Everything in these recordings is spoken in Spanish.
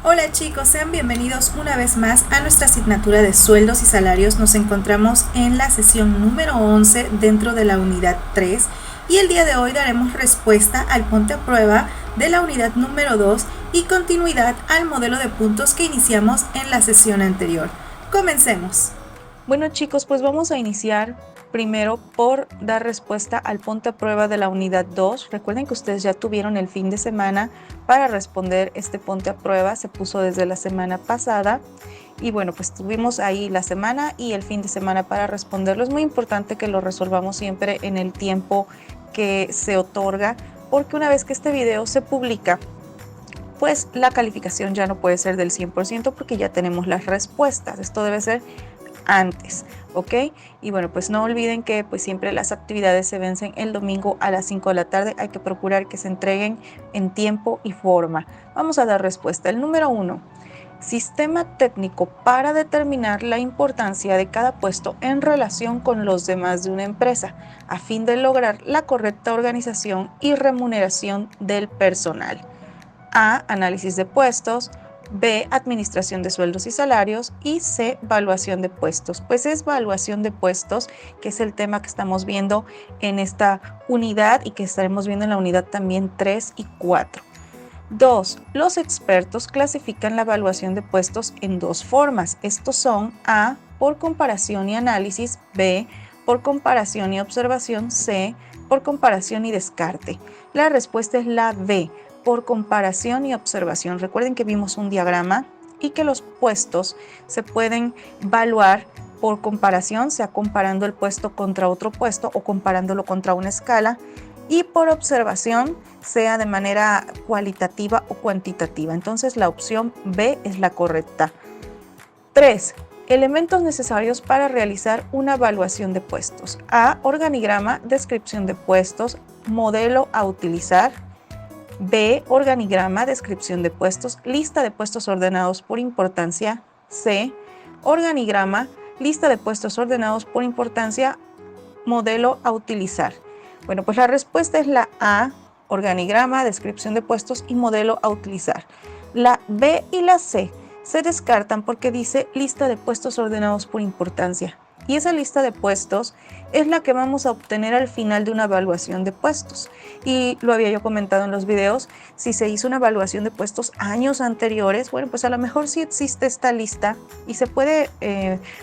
Hola chicos, sean bienvenidos una vez más a nuestra asignatura de sueldos y salarios. Nos encontramos en la sesión número 11 dentro de la unidad 3 y el día de hoy daremos respuesta al ponte a prueba de la unidad número 2 y continuidad al modelo de puntos que iniciamos en la sesión anterior. Comencemos. Bueno chicos, pues vamos a iniciar primero por dar respuesta al ponte a prueba de la unidad 2. Recuerden que ustedes ya tuvieron el fin de semana para responder este ponte a prueba. Se puso desde la semana pasada y bueno, pues tuvimos ahí la semana y el fin de semana para responderlo. Es muy importante que lo resolvamos siempre en el tiempo que se otorga, porque una vez que este video se publica, pues la calificación ya no puede ser del 100% porque ya tenemos las respuestas. Esto debe ser antes, ¿ok? Y bueno, pues no olviden que pues siempre las actividades se vencen el domingo a las 5 de la tarde. Hay que procurar que se entreguen en tiempo y forma. Vamos a dar respuesta. El número 1. Sistema técnico para determinar la importancia de cada puesto en relación con los demás de una empresa, a fin de lograr la correcta organización y remuneración del personal. A. Análisis de puestos. B. Administración de sueldos y salarios. Y C. Valuación de puestos. Pues es valuación de puestos, que es el tema que estamos viendo en esta unidad y que estaremos viendo en la unidad también 3 y 4. 2. Los expertos clasifican la evaluación de puestos en dos formas. Estos son A. Por comparación y análisis. B. Por comparación y observación. C. Por comparación y descarte. La respuesta es la B. Por comparación y observación. Recuerden que vimos un diagrama y que los puestos se pueden evaluar por comparación, sea comparando el puesto contra otro puesto o comparándolo contra una escala, y por observación, sea de manera cualitativa o cuantitativa. Entonces la opción B es la correcta. 3. Elementos necesarios para realizar una evaluación de puestos. A. Organigrama, descripción de puestos, modelo a utilizar. B. Organigrama, descripción de puestos, lista de puestos ordenados por importancia. C. Organigrama, lista de puestos ordenados por importancia, modelo a utilizar. Bueno, pues la respuesta es la A. Organigrama, descripción de puestos y modelo a utilizar. La B y la C se descartan porque dice lista de puestos ordenados por importancia. Y esa lista de puestos es la que vamos a obtener al final de una evaluación de puestos. Y lo había yo comentado en los videos, si se hizo una evaluación de puestos años anteriores, bueno, pues a lo mejor sí existe esta lista y se puede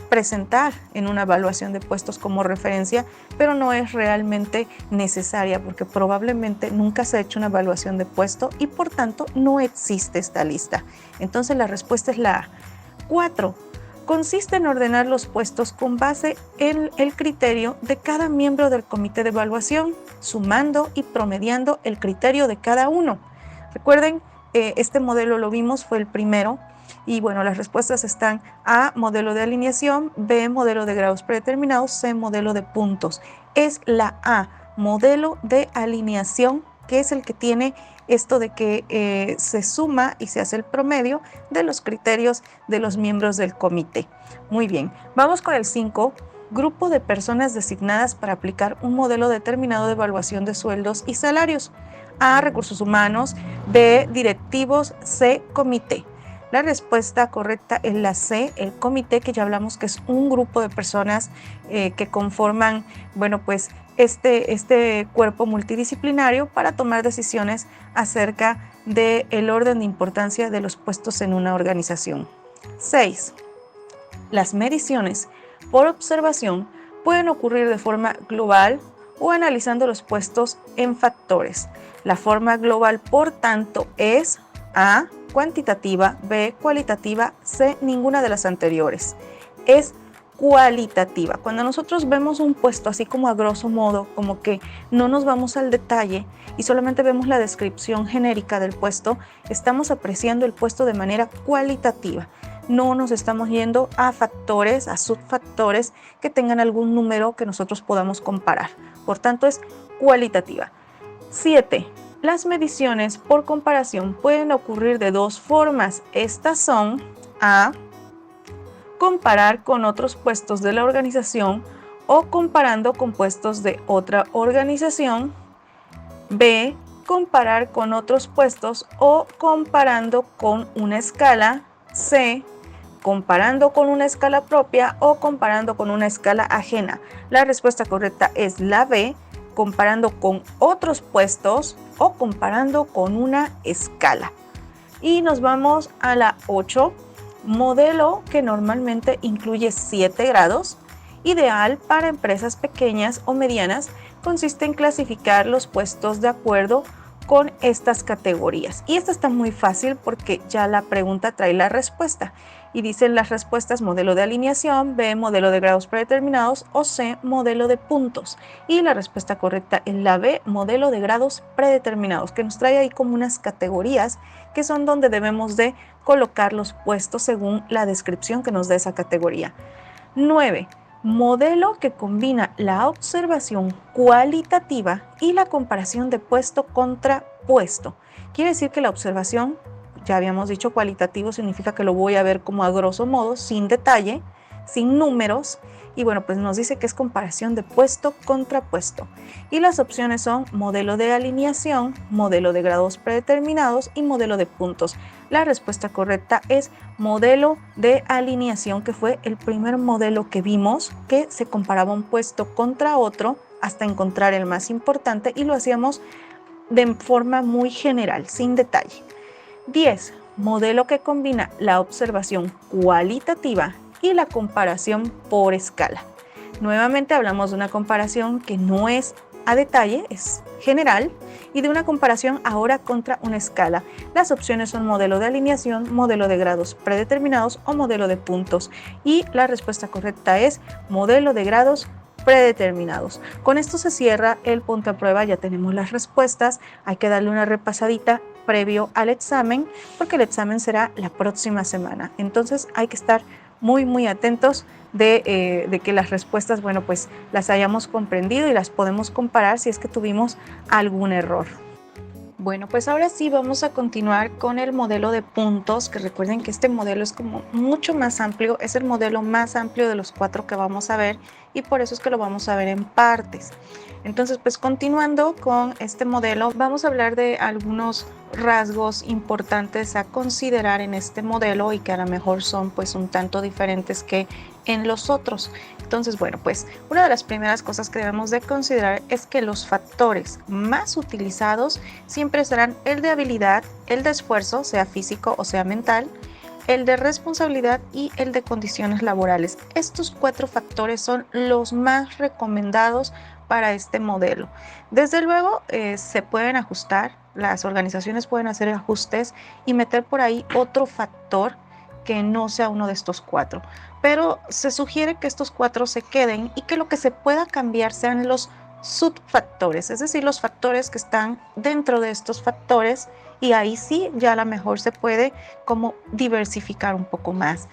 presentar en una evaluación de puestos como referencia, pero no es realmente necesaria porque probablemente nunca se ha hecho una evaluación de puesto y por tanto no existe esta lista. Entonces la respuesta es la A. 4. Consiste en ordenar los puestos con base en el criterio de cada miembro del comité de evaluación, sumando y promediando el criterio de cada uno. Recuerden, este modelo lo vimos, fue el primero, y bueno, las respuestas están: A, modelo de alineación; B, modelo de grados predeterminados; C, modelo de puntos. Es la A, modelo de alineación, que es el que tiene esto de que se suma y se hace el promedio de los criterios de los miembros del comité. Muy bien, vamos con el 5. Grupo de personas designadas para aplicar un modelo determinado de evaluación de sueldos y salarios. A, recursos humanos; B, directivos; C, comité. La respuesta correcta es la C, el comité, que ya hablamos que es un grupo de personas que conforman, bueno, pues este cuerpo multidisciplinario para tomar decisiones acerca del orden de importancia de los puestos en una organización. 6. Las mediciones por observación pueden ocurrir de forma global o analizando los puestos en factores. La forma global, por tanto, es A, cuantitativa; B, cualitativa; C, ninguna de las anteriores. Es cualitativa. Cuando nosotros vemos un puesto así como a grosso modo, como que no nos vamos al detalle y solamente vemos la descripción genérica del puesto, estamos apreciando el puesto de manera cualitativa. No nos estamos yendo a factores, a subfactores que tengan algún número que nosotros podamos comparar. Por tanto, es cualitativa. 7. Las mediciones por comparación pueden ocurrir de dos formas. Estas son: A, comparar con otros puestos de la organización o comparando con puestos de otra organización. B, comparar con otros puestos o comparando con una escala. C, comparando con una escala propia o comparando con una escala ajena. La respuesta correcta es la B, comparando con otros puestos o comparando con una escala. Y nos vamos a la 8, modelo que normalmente incluye 7 grados, ideal para empresas pequeñas o medianas, consiste en clasificar los puestos de acuerdo con estas categorías. Y esta está muy fácil porque ya la pregunta trae la respuesta. Y dicen las respuestas: modelo de alineación, B, modelo de grados predeterminados, o C, modelo de puntos. Y la respuesta correcta es la B, modelo de grados predeterminados, que nos trae ahí como unas categorías que son donde debemos de colocar los puestos según la descripción que nos da esa categoría. 9. Modelo que combina la observación cualitativa y la comparación de puesto contra puesto. Quiere decir que la observación, ya habíamos dicho, cualitativo significa que lo voy a ver como a grosso modo, sin detalle, sin números, y bueno, pues nos dice que es comparación de puesto contra puesto. Y las opciones son modelo de alineación, modelo de grados predeterminados y modelo de puntos. La respuesta correcta es modelo de alineación, que fue el primer modelo que vimos, que se comparaba un puesto contra otro hasta encontrar el más importante, y lo hacíamos de forma muy general, sin detalle. 10. Modelo que combina la observación cualitativa y la comparación por escala. Nuevamente hablamos de una comparación que no es a detalle, es general, y de una comparación ahora contra una escala. Las opciones son modelo de alineación, modelo de grados predeterminados o modelo de puntos. Y la respuesta correcta es modelo de grados predeterminados. Con esto se cierra el punto a prueba, ya tenemos las respuestas. Hay que darle una repasadita previo al examen, porque el examen será la próxima semana. Entonces hay que estar muy atentos de que las respuestas, bueno, pues las hayamos comprendido y las podemos comparar si es que tuvimos algún error. Bueno, pues ahora sí vamos a continuar con el modelo de puntos, que recuerden que este modelo es como mucho más amplio, es el modelo más amplio de los 4 que vamos a ver, y por eso es que lo vamos a ver en partes. Entonces, pues continuando con este modelo, vamos a hablar de algunos rasgos importantes a considerar en este modelo y que a lo mejor son pues un tanto diferentes que en los otros. Entonces, bueno, pues una de las primeras cosas que debemos de considerar es que los factores más utilizados siempre serán el de habilidad, el de esfuerzo, sea físico o sea mental, el de responsabilidad y el de condiciones laborales. Estos 4 factores son los más recomendados para este modelo. Desde luego se pueden ajustar, las organizaciones pueden hacer ajustes y meter por ahí otro factor que no sea uno de estos 4, pero se sugiere que estos 4 se queden y que lo que se pueda cambiar sean los subfactores, es decir, los factores que están dentro de estos factores, y ahí sí ya a lo mejor se puede como diversificar un poco más.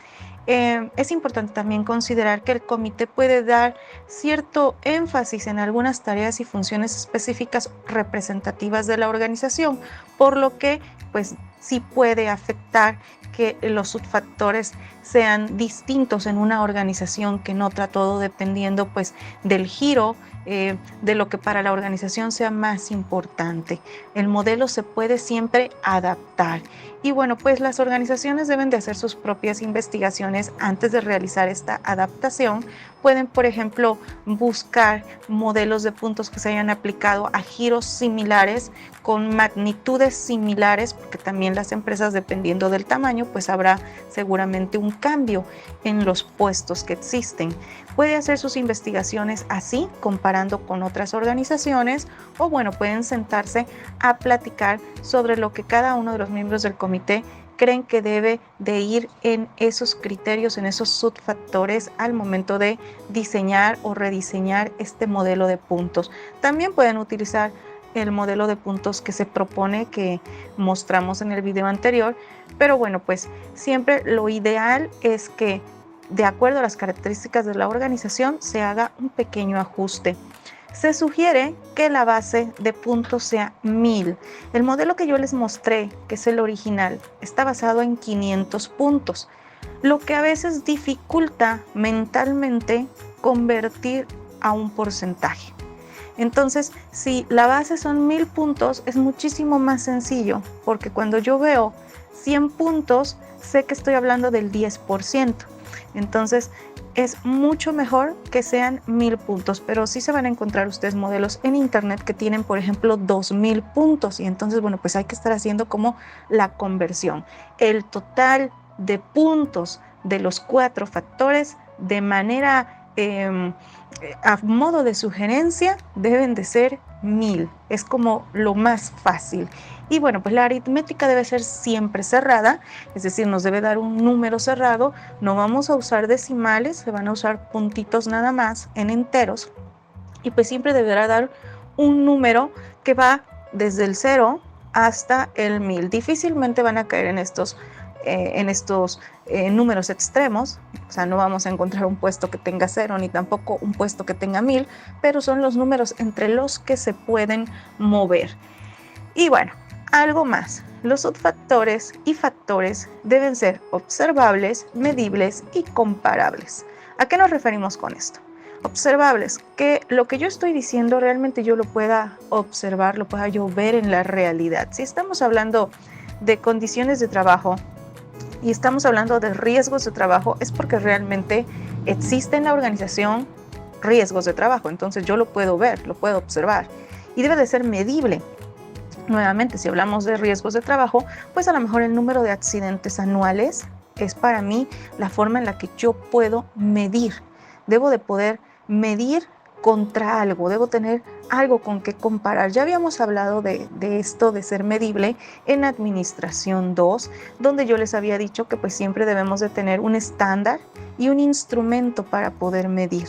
Es importante también considerar que el comité puede dar cierto énfasis en algunas tareas y funciones específicas representativas de la organización, por lo que pues sí puede afectar que los subfactores sean distintos en una organización que en otra, todo dependiendo pues del giro de lo que para la organización sea más importante. El modelo se puede siempre adaptar. Y bueno, pues las organizaciones deben de hacer sus propias investigaciones antes de realizar esta adaptación. Pueden, por ejemplo, buscar modelos de puntos que se hayan aplicado a giros similares, con magnitudes similares, porque también las empresas, dependiendo del tamaño, pues habrá seguramente un cambio en los puestos que existen. Puede hacer sus investigaciones así, comparando con otras organizaciones, o bueno, pueden sentarse a platicar sobre lo que cada uno de los miembros del comité creen que debe de ir en esos criterios, en esos subfactores al momento de diseñar o rediseñar este modelo de puntos. También pueden utilizar el modelo de puntos que se propone, que mostramos en el video anterior, pero bueno, pues siempre lo ideal es que de acuerdo a las características de la organización se haga un pequeño ajuste. Se sugiere que la base de puntos sea 1000. El modelo que yo les mostré, que es el original, está basado en 500 puntos, lo que a veces dificulta mentalmente convertir a un porcentaje. Entonces, si la base son 1000 puntos, es muchísimo más sencillo, porque cuando yo veo 100 puntos, sé que estoy hablando del 10%. Entonces, es mucho mejor que sean 1000 puntos, pero sí se van a encontrar ustedes modelos en internet que tienen, por ejemplo, 2000 puntos, y entonces, bueno, pues hay que estar haciendo como la conversión. El total de puntos de los 4 factores de manera a modo de sugerencia deben de ser 1000, es como lo más fácil. Y bueno, pues la aritmética debe ser siempre cerrada, es decir, nos debe dar un número cerrado, no vamos a usar decimales, se van a usar puntitos nada más en enteros, y pues siempre deberá dar un número que va desde el 0 hasta el 1000. Difícilmente van a caer en estos números extremos, o sea, no vamos a encontrar un puesto que tenga 0 ni tampoco un puesto que tenga 1000, pero son los números entre los que se pueden mover. Y bueno, algo más, los subfactores y factores deben ser observables, medibles y comparables. ¿A qué nos referimos con esto? Observables, que lo que yo estoy diciendo realmente yo lo pueda observar, lo pueda yo ver en la realidad. Si estamos hablando de condiciones de trabajo y estamos hablando de riesgos de trabajo, es porque realmente existe en la organización riesgos de trabajo, entonces yo lo puedo ver, lo puedo observar, y debe de ser medible. Nuevamente, si hablamos de riesgos de trabajo, pues a lo mejor el número de accidentes anuales es para mí la forma en la que yo puedo medir. Debo de poder medir contra algo, debo tener algo con que comparar. Ya habíamos hablado de esto de ser medible en Administración 2, donde yo les había dicho que pues siempre debemos de tener un estándar y un instrumento para poder medir.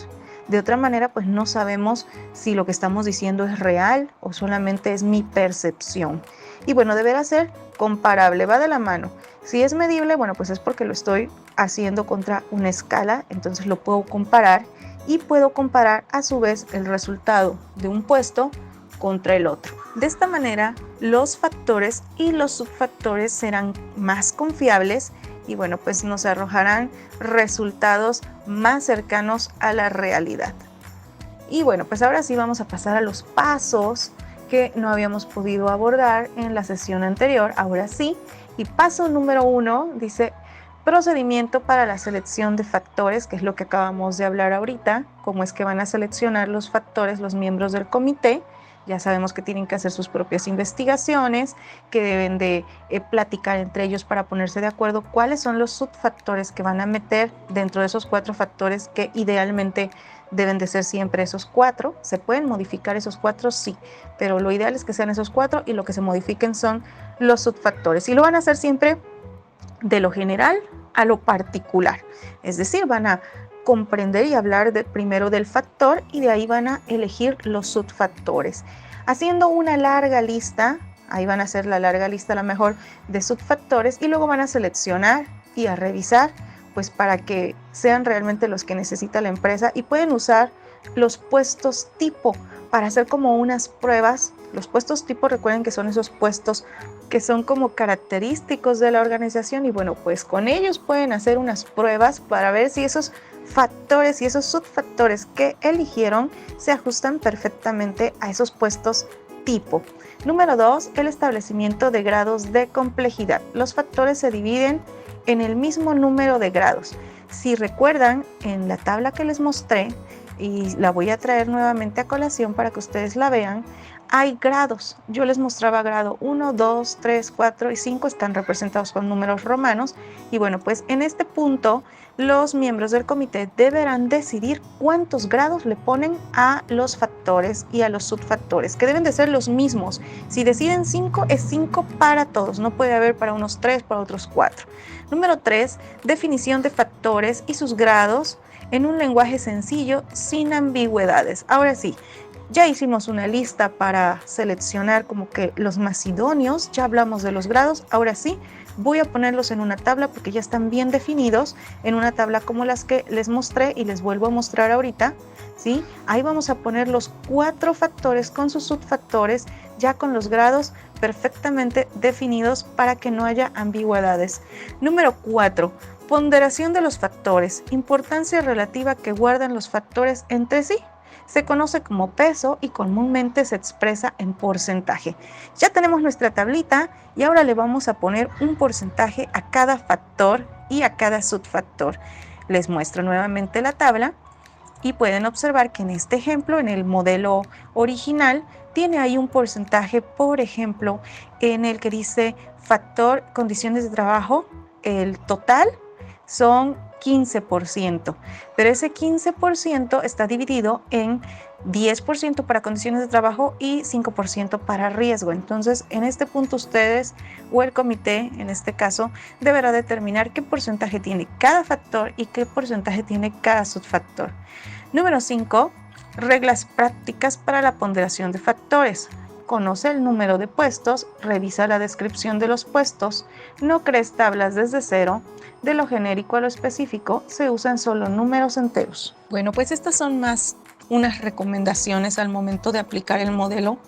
De otra manera, pues no sabemos si lo que estamos diciendo es real o solamente es mi percepción. Y bueno, deberá ser comparable, va de la mano. Si es medible, bueno, pues es porque lo estoy haciendo contra una escala, entonces lo puedo comparar y puedo comparar a su vez el resultado de un puesto contra el otro. De esta manera, los factores y los subfactores serán más confiables y bueno, pues nos arrojarán resultados más cercanos a la realidad. Y bueno, pues ahora sí vamos a pasar a los pasos que no habíamos podido abordar en la sesión anterior. Ahora sí, y paso número 1 dice procedimiento para la selección de factores, que es lo que acabamos de hablar ahorita, cómo es que van a seleccionar los factores los miembros del comité. Ya sabemos que tienen que hacer sus propias investigaciones, que deben de platicar entre ellos para ponerse de acuerdo cuáles son los subfactores que van a meter dentro de esos 4 factores, que idealmente deben de ser siempre esos 4. ¿Se pueden modificar esos 4? Sí, pero lo ideal es que sean esos 4 y lo que se modifiquen son los subfactores. Y lo van a hacer siempre de lo general a lo particular. Es decir, van a comprender y hablar primero del factor y de ahí van a elegir los subfactores. Haciendo una larga lista, ahí van a hacer la larga lista a lo mejor de subfactores y luego van a seleccionar y a revisar pues para que sean realmente los que necesita la empresa, y pueden usar los puestos tipo para hacer como unas pruebas. Los puestos tipo, recuerden que son esos puestos que son como característicos de la organización y bueno, pues con ellos pueden hacer unas pruebas para ver si esos factores y esos subfactores que eligieron se ajustan perfectamente a esos puestos tipo. Número 2, el establecimiento de grados de complejidad. Los factores se dividen en el mismo número de grados. Si recuerdan, en la tabla que les mostré, y la voy a traer nuevamente a colación para que ustedes la vean, hay grados. Yo les mostraba grado 1, 2, 3, 4 y 5, están representados con números romanos. Y bueno, pues en este punto los miembros del comité deberán decidir cuántos grados le ponen a los factores y a los subfactores, que deben de ser los mismos. Si deciden 5, es 5 para todos, no puede haber para unos 3, para otros 4. Número 3, definición de factores y sus grados en un lenguaje sencillo, sin ambigüedades. Ahora sí, ya hicimos una lista para seleccionar como que los más idóneos, ya hablamos de los grados. Ahora sí, voy a ponerlos en una tabla porque ya están bien definidos, en una tabla como las que les mostré y les vuelvo a mostrar ahorita, ¿sí? Ahí vamos a poner los 4 factores con sus subfactores, ya con los grados perfectamente definidos para que no haya ambigüedades. Número 4. Ponderación de los factores, importancia relativa que guardan los factores entre sí. Se conoce como peso y comúnmente se expresa en porcentaje. Ya tenemos nuestra tablita y ahora le vamos a poner un porcentaje a cada factor y a cada subfactor. Les muestro nuevamente la tabla y pueden observar que en este ejemplo, en el modelo original, tiene ahí un porcentaje, por ejemplo, en el que dice factor condiciones de trabajo, el total son 15%, pero ese 15% está dividido en 10% para condiciones de trabajo y 5% para riesgo. Entonces, en este punto ustedes o el comité, en este caso, deberá determinar qué porcentaje tiene cada factor y qué porcentaje tiene cada subfactor. Número 5. Reglas prácticas para la ponderación de factores. Conoce el número de puestos, revisa la descripción de los puestos, no crees tablas desde cero, de lo genérico a lo específico se usan solo números enteros. Bueno, pues estas son más unas recomendaciones al momento de aplicar el modelo.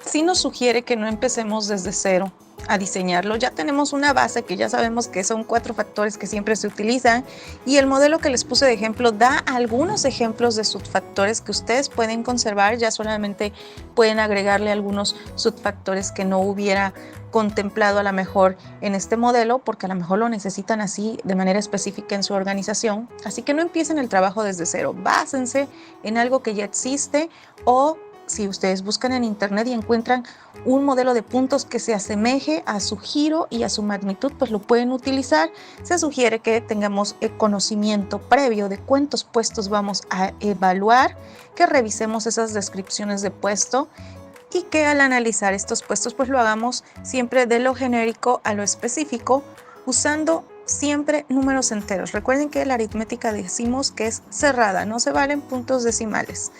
Sí nos sugiere que no empecemos desde cero a diseñarlo. Ya tenemos una base que ya sabemos que son 4 factores que siempre se utilizan y el modelo que les puse de ejemplo da algunos ejemplos de subfactores que ustedes pueden conservar. Ya solamente pueden agregarle algunos subfactores que no hubiera contemplado a lo mejor en este modelo, porque a lo mejor lo necesitan así de manera específica en su organización. Así que no empiecen el trabajo desde cero, básense en algo que ya existe, o si ustedes buscan en internet y encuentran un modelo de puntos que se asemeje a su giro y a su magnitud, pues lo pueden utilizar. Se sugiere que tengamos el conocimiento previo de cuántos puestos vamos a evaluar, que revisemos esas descripciones de puesto y que al analizar estos puestos pues lo hagamos siempre de lo genérico a lo específico, usando siempre números enteros. Recuerden que la aritmética decimos que es cerrada, no se valen puntos decimales.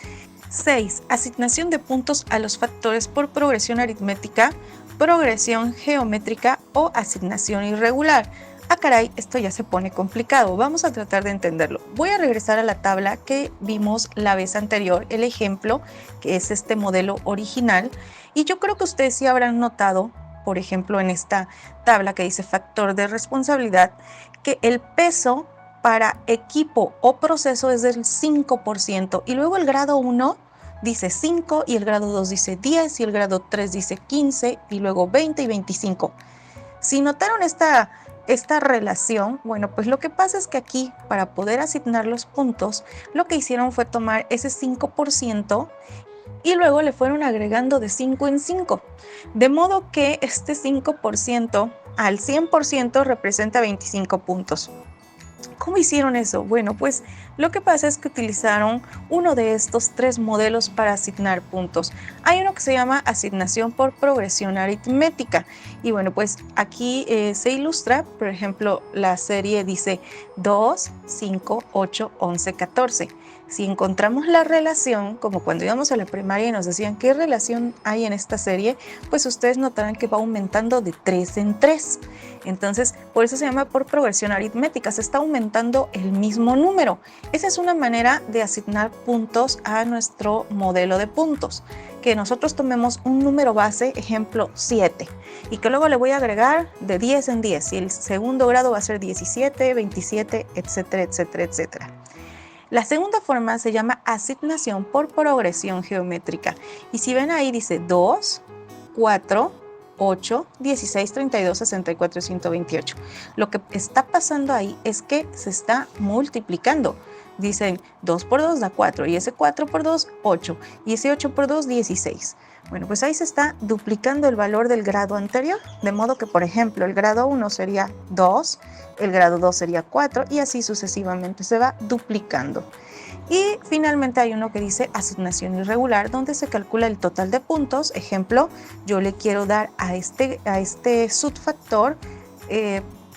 6. Asignación de puntos a los factores por progresión aritmética, progresión geométrica o asignación irregular. Ah, caray, esto ya se pone complicado. Vamos a tratar de entenderlo. Voy a regresar a la tabla que vimos la vez anterior, el ejemplo, que es este modelo original. Y yo creo que ustedes sí habrán notado, por ejemplo, en esta tabla que dice factor de responsabilidad, que el peso para equipo o proceso es del 5%. Y luego el grado 1 dice 5 y el grado 2 dice 10 y el grado 3 dice 15 y luego 20 y 25. Si notaron esta relación, bueno, pues lo que pasa es que aquí, para poder asignar los puntos, lo que hicieron fue tomar ese 5% y luego le fueron agregando de 5 en 5. De modo que este 5% al 100% representa 25 puntos. ¿Cómo hicieron eso? Bueno, pues lo que pasa es que utilizaron uno de estos 3 modelos para asignar puntos. Hay uno que se llama asignación por progresión aritmética. Y bueno, pues aquí se ilustra, por ejemplo, la serie dice 2, 5, 8, 11, 14. Si encontramos la relación, como cuando íbamos a la primaria y nos decían qué relación hay en esta serie, pues ustedes notarán que va aumentando de 3 en 3. Entonces, por eso se llama por progresión aritmética, se está aumentando el mismo número. Esa es una manera de asignar puntos a nuestro modelo de puntos, que nosotros tomemos un número base, ejemplo 7, y que luego le voy a agregar de 10 en 10, y el segundo grado va a ser 17, 27, etcétera, etcétera, etcétera. La segunda forma se llama asignación por progresión geométrica, y si ven ahí dice 2, 4, 8, 16, 32, 64 y 128. Lo que está pasando ahí es que se está multiplicando. Dicen 2 por 2 da 4 y ese 4 por 2, 8 y ese 8 por 2, 16. Bueno, pues ahí se está duplicando el valor del grado anterior, de modo que, por ejemplo, el grado 1 sería 2, el grado 2 sería 4 y así sucesivamente se va duplicando. Y finalmente hay uno que dice asignación irregular, donde se calcula el total de puntos. Ejemplo, yo le quiero dar a este subfactor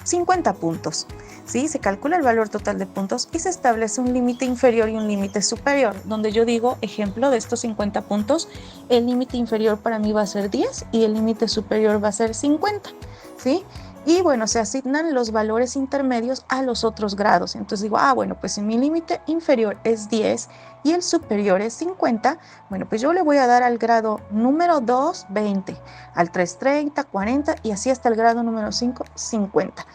50 puntos. ¿Sí? Se calcula el valor total de puntos y se establece un límite inferior y un límite superior, donde yo digo, ejemplo, de estos 50 puntos, el límite inferior para mí va a ser 10 y el límite superior va a ser 50. ¿Sí? Y bueno, se asignan los valores intermedios a los otros grados. Entonces digo, bueno, pues si mi límite inferior es 10 y el superior es 50, bueno, pues yo le voy a dar al grado número 2, 20, al 3, 30, 40 y así hasta el grado número 5, 50.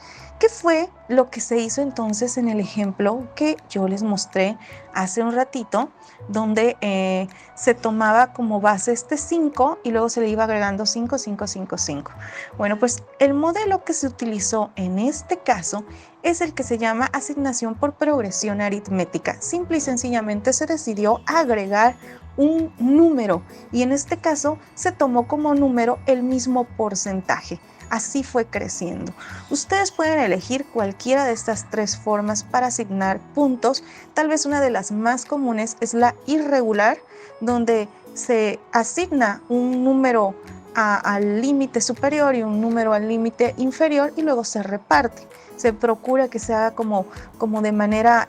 ¿Qué fue lo que se hizo entonces en el ejemplo que yo les mostré hace un ratito, donde se tomaba como base este 5 y luego se le iba agregando 5, 5, 5, 5? Bueno, pues el modelo que se utilizó en este caso es el que se llama asignación por progresión aritmética. Simple y sencillamente se decidió agregar un número y en este caso se tomó como número el mismo porcentaje. Así fue creciendo. Ustedes pueden elegir cualquiera de estas tres formas para asignar puntos. Tal vez una de las más comunes es la irregular, donde se asigna un número al límite superior y un número al límite inferior y luego se reparte. Se procura que se haga como de manera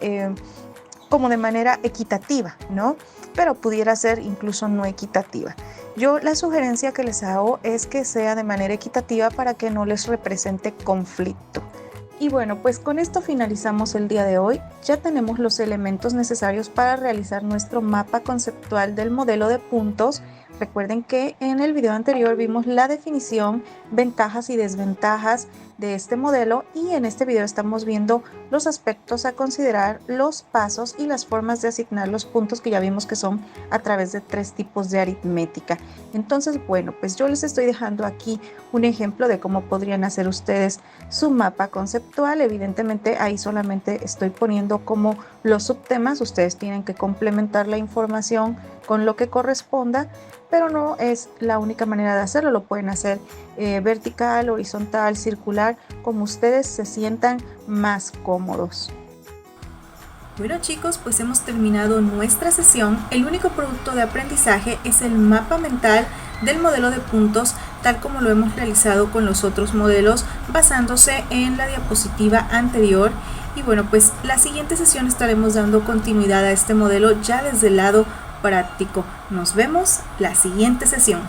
equitativa, ¿no? Pero pudiera ser incluso no equitativa. Yo la sugerencia que les hago es que sea de manera equitativa para que no les represente conflicto. Y bueno, pues con esto finalizamos el día de hoy. Ya tenemos los elementos necesarios para realizar nuestro mapa conceptual del modelo de puntos. Recuerden que en el video anterior vimos la definición, ventajas y desventajas de este modelo y en este video estamos viendo los aspectos a considerar, los pasos y las formas de asignar los puntos que ya vimos que son a través de 3 tipos de aritmética. Entonces, bueno, pues yo les estoy dejando aquí un ejemplo de cómo podrían hacer ustedes su mapa conceptual. Evidentemente ahí solamente estoy poniendo como los subtemas, ustedes tienen que complementar la información con lo que corresponda, pero no es la única manera de hacerlo. Lo pueden hacer vertical, horizontal, circular, como ustedes se sientan más cómodos. Bueno chicos, pues hemos terminado nuestra sesión. El único producto de aprendizaje es el mapa mental del modelo de puntos, tal como lo hemos realizado con los otros modelos, basándose en la diapositiva anterior. Y bueno, pues la siguiente sesión estaremos dando continuidad a este modelo ya desde el lado práctico. Nos vemos la siguiente sesión.